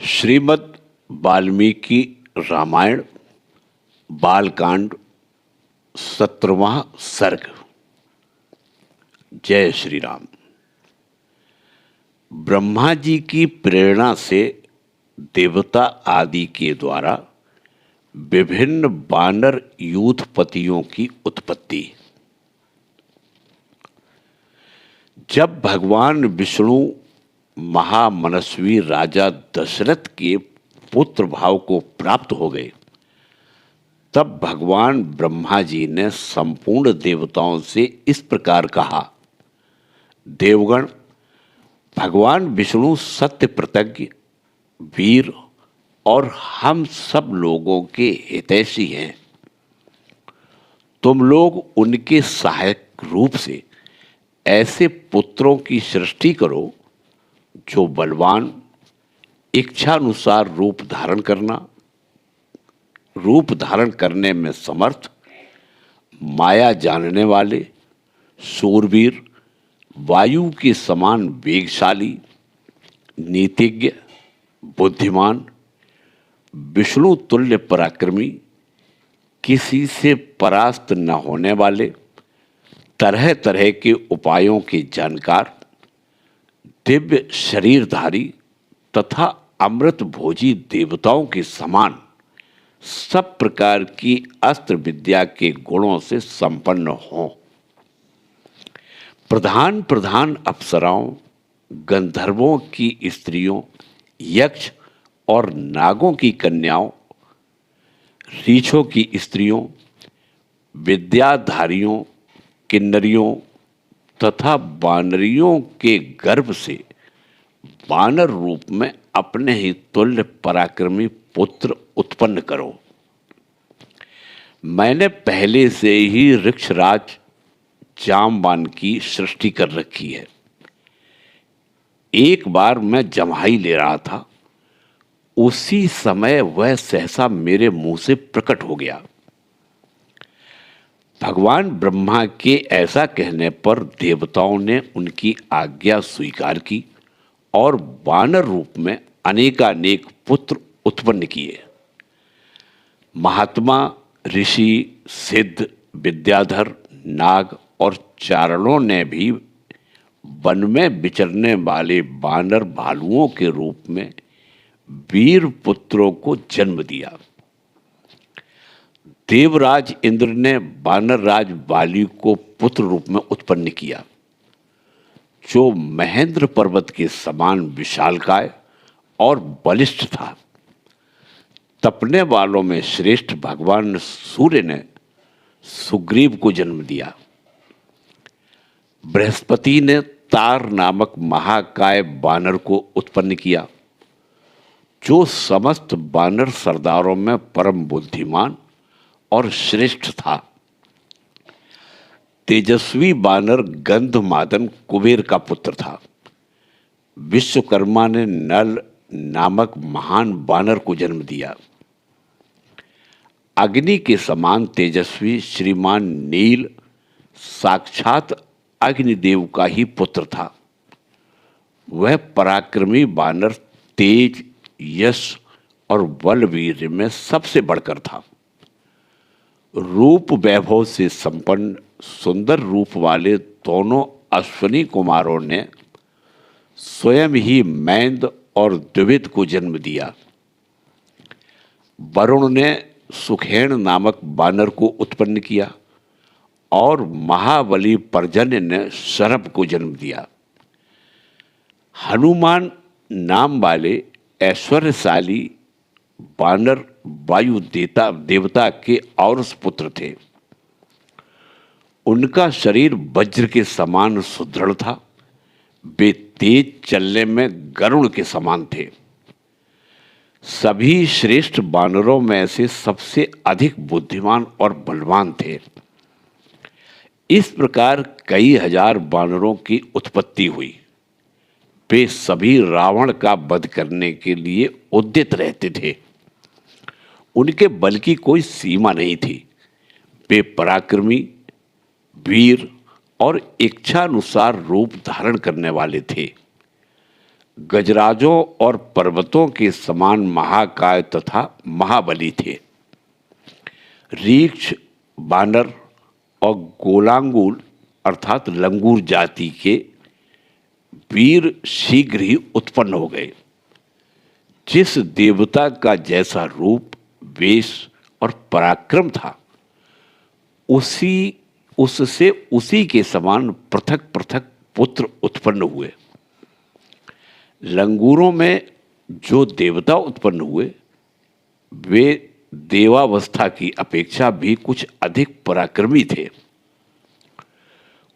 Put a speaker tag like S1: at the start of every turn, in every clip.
S1: श्रीमद् वाल्मीकि रामायण बालकांड 17वां सर्ग। जय श्री राम। ब्रह्मा जी की प्रेरणा से देवता आदि के द्वारा विभिन्न वानर यूथपतियों की उत्पत्ति। जब भगवान विष्णु महामनस्वी राजा दशरथ के पुत्र भाव को प्राप्त हो गए, तब भगवान ब्रह्मा जी ने संपूर्ण देवताओं से इस प्रकार कहा, देवगण, भगवान विष्णु सत्य प्रत्यज्ञ, वीर और हम सब लोगों के हितैषी हैं। तुम लोग उनके सहायक रूप से ऐसे पुत्रों की सृष्टि करो जो बलवान, इच्छानुसार रूप धारण करने में समर्थ, माया जानने वाले, शूरवीर, वायु के समान वेगशाली, नीतिज्ञ, बुद्धिमान, विष्णु तुल्य पराक्रमी, किसी से परास्त न होने वाले, तरह तरह के उपायों के जानकार, दिव्य शरीरधारी तथा अमृत भोजी देवताओं के समान सब प्रकार की अस्त्र विद्या के गुणों से संपन्न हों। प्रधान प्रधान अप्सराओं, गंधर्वों की स्त्रियों, यक्ष और नागों की कन्याओं, रीछों की स्त्रियों, विद्याधारियों, किन्नरियों तथा वानरियों के गर्भ से वानर रूप में अपने ही तुल्य पराक्रमी पुत्र उत्पन्न करो। मैंने पहले से ही ऋक्षराज जामवान की सृष्टि कर रखी है। एक बार मैं जम्हाई ले रहा था, उसी समय वह सहसा मेरे मुंह से प्रकट हो गया। भगवान ब्रह्मा के ऐसा कहने पर देवताओं ने उनकी आज्ञा स्वीकार की और वानर रूप में अनेकानेक पुत्र उत्पन्न किए। महात्मा, ऋषि, सिद्ध, विद्याधर, नाग और चारणों ने भी वन में विचरने वाले वानर भालुओं के रूप में वीर पुत्रों को जन्म दिया। देवराज इंद्र ने वानर राज वाली को पुत्र रूप में उत्पन्न किया, जो महेंद्र पर्वत के समान विशालकाय और बलिष्ठ था। तपने वालों में श्रेष्ठ भगवान सूर्य ने सुग्रीव को जन्म दिया। बृहस्पति ने तार नामक महाकाय वानर को उत्पन्न किया, जो समस्त वानर सरदारों में परम बुद्धिमान और श्रेष्ठ था। तेजस्वी वानर गंधमादन कुबेर का पुत्र था। विश्वकर्मा ने नल नामक महान वानर को जन्म दिया। अग्नि के समान तेजस्वी श्रीमान नील साक्षात अग्निदेव का ही पुत्र था। वह पराक्रमी वानर तेज, यश और बलवीर में सबसे बढ़कर था। रूप वैभव से संपन्न सुंदर रूप वाले दोनों अश्वनी कुमारों ने स्वयं ही मैंद और द्विविद को जन्म दिया। वरुण ने सुखेण नामक वानर को उत्पन्न किया और महाबली पर्जन्य ने शरभ को जन्म दिया। हनुमान नाम वाले ऐश्वर्यशाली वानर वायु देवता के औरस पुत्र थे। उनका शरीर वज्र के समान सुदृढ़ था। वे तेज चलने में गरुड़ के समान थे। सभी श्रेष्ठ वानरों में से सबसे अधिक बुद्धिमान और बलवान थे। इस प्रकार कई हजार वानरों की उत्पत्ति हुई। वे सभी रावण का वध करने के लिए उद्यत रहते थे। उनके बल की कोई सीमा नहीं थी। वे पराक्रमी, वीर और इच्छानुसार रूप धारण करने वाले थे। गजराजों और पर्वतों के समान महाकाय तथा महाबली थे। रीछ, बानर और गोलांगुल अर्थात लंगूर जाति के वीर शीघ्र ही उत्पन्न हो गए। जिस देवता का जैसा रूप, वेश और पराक्रम था, उससे उसी के समान पृथक पृथक पुत्र उत्पन्न हुए। लंगूरों में जो देवता उत्पन्न हुए वे देवावस्था की अपेक्षा भी कुछ अधिक पराक्रमी थे।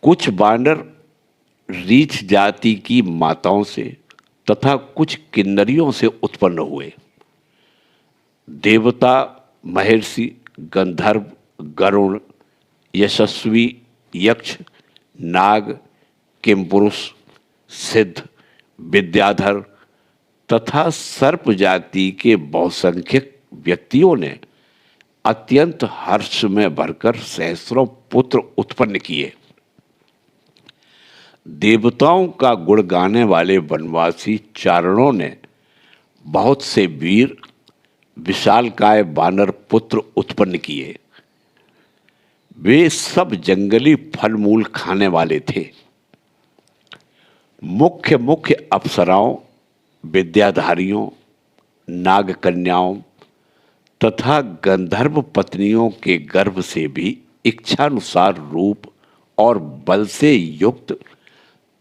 S1: कुछ बानर रीछ जाति की माताओं से तथा कुछ किन्नरियों से उत्पन्न हुए। देवता, महर्षि, गंधर्व, गरुण, यशस्वी, यक्ष, नाग, किमपुरुष, सिद्ध, विद्याधर तथा सर्प जाति के बहुसंख्यक व्यक्तियों ने अत्यंत हर्ष में भरकर सहस्रों पुत्र उत्पन्न किए। देवताओं का गुण गाने वाले वनवासी चारणों ने बहुत से वीर विशालकाय बानर पुत्र उत्पन्न किए। वे सब जंगली फल मूल खाने वाले थे। मुख्य मुख्य अप्सराओं, विद्याधारियों, नागकन्याओं तथा गंधर्व पत्नियों के गर्भ से भी इच्छानुसार रूप और बल से युक्त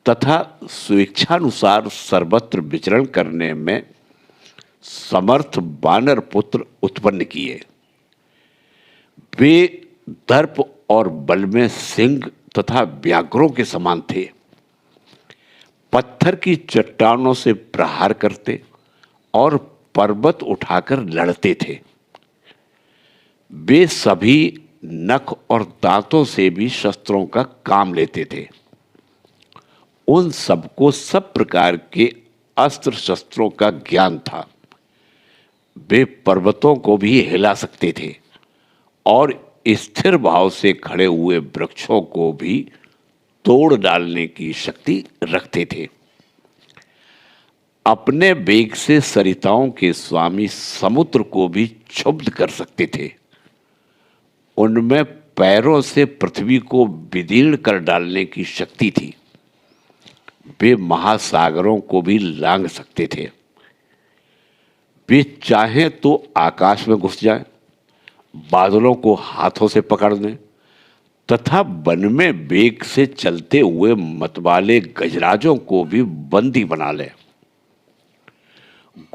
S1: तथा स्वेच्छानुसार सर्वत्र विचरण करने में समर्थ बानर पुत्र उत्पन्न किए। वे दर्प और बल में सिंह तथा व्याघ्रों के समान थे। पत्थर की चट्टानों से प्रहार करते और पर्वत उठाकर लड़ते थे। वे सभी नख और दांतों से भी शस्त्रों का काम लेते थे। उन सबको सब प्रकार के अस्त्र शस्त्रों का ज्ञान था। वे पर्वतों को भी हिला सकते थे और स्थिर भाव से खड़े हुए वृक्षों को भी तोड़ डालने की शक्ति रखते थे। अपने वेग से सरिताओं के स्वामी समुद्र को भी क्षुब्ध कर सकते थे। उनमें पैरों से पृथ्वी को विदीर्ण कर डालने की शक्ति थी। वे महासागरों को भी लांघ सकते थे। वे चाहें तो आकाश में घुस जाएं, बादलों को हाथों से पकड़ लें तथा वन में वेग से चलते हुए मतवाले गजराजों को भी बंदी बना लें।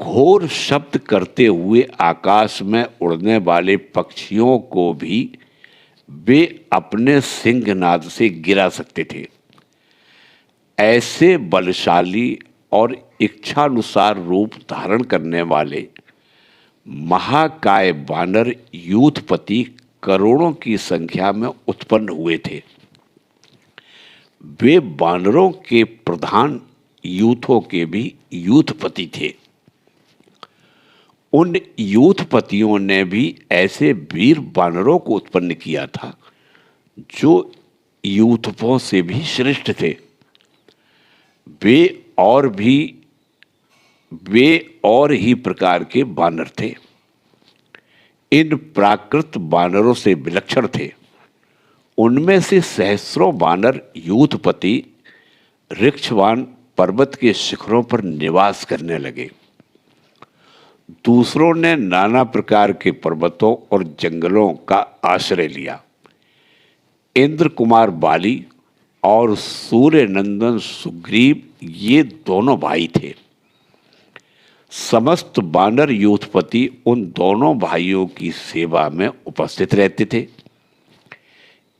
S1: घोर शब्द करते हुए आकाश में उड़ने वाले पक्षियों को भी वे अपने सिंहनाद से गिरा सकते थे। ऐसे बलशाली और इच्छानुसार रूप धारण करने वाले महाकाय बानर यूथपति करोड़ों की संख्या में उत्पन्न हुए थे। वे बानरों के प्रधान यूथों के भी यूथपति थे। उन यूथपतियों ने भी ऐसे वीर बानरों को उत्पन्न किया था जो यूथपों से भी श्रेष्ठ थे। वे और ही प्रकार के बानर थे। इन प्राकृत बानरों से विलक्षण थे। उनमें से सहस्रों बानर यूथपति ऋक्षवान पर्वत के शिखरों पर निवास करने लगे। दूसरों ने नाना प्रकार के पर्वतों और जंगलों का आश्रय लिया। इंद्र कुमार बाली और सूर्य नंदन सुग्रीव ये दोनों भाई थे। समस्त बानर यूथपति उन दोनों भाइयों की सेवा में उपस्थित रहते थे।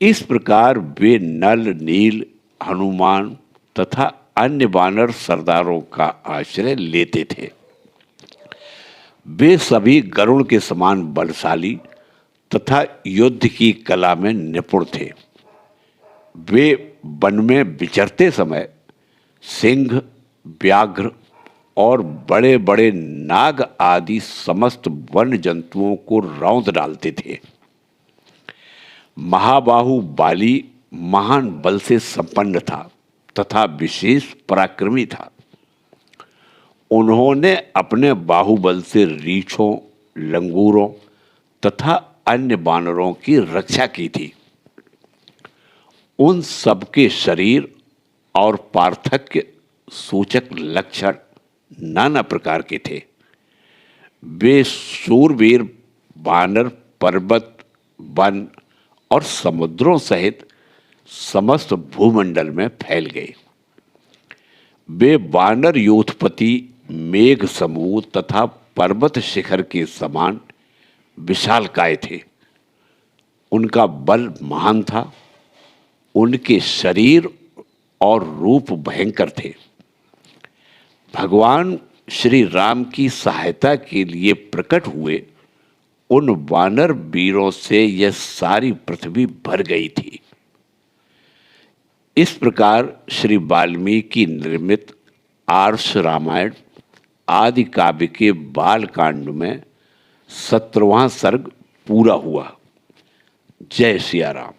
S1: इस प्रकार वे नल, नील, हनुमान तथा अन्य बानर सरदारों का आश्रय लेते थे। वे सभी गरुड़ के समान बलशाली तथा युद्ध की कला में निपुण थे। वे वन में विचरते समय सिंह, व्याघ्र और बड़े बड़े नाग आदि समस्त वन जंतुओं को रौंद डालते थे। महाबाहु बाली महान बल से संपन्न था तथा विशेष पराक्रमी था। उन्होंने अपने बाहुबल से रीछों, लंगूरों तथा अन्य वानरों की रक्षा की थी। उन सबके शरीर और पार्थक्य सूचक लक्षण नाना प्रकार के थे। वे शूरवीर वानर पर्वत, वन और समुद्रों सहित समस्त भूमंडल में फैल गए। वे वानर योधपति, मेघ समूह तथा पर्वत शिखर के समान विशालकाय थे। उनका बल महान था। उनके शरीर और रूप भयंकर थे। भगवान श्री राम की सहायता के लिए प्रकट हुए उन वानर वीरों से यह सारी पृथ्वी भर गई थी। इस प्रकार श्री वाल्मीकि निर्मित आर्ष रामायण आदि काव्य के बाल कांड में 17वां सर्ग पूरा हुआ। जय सिया राम।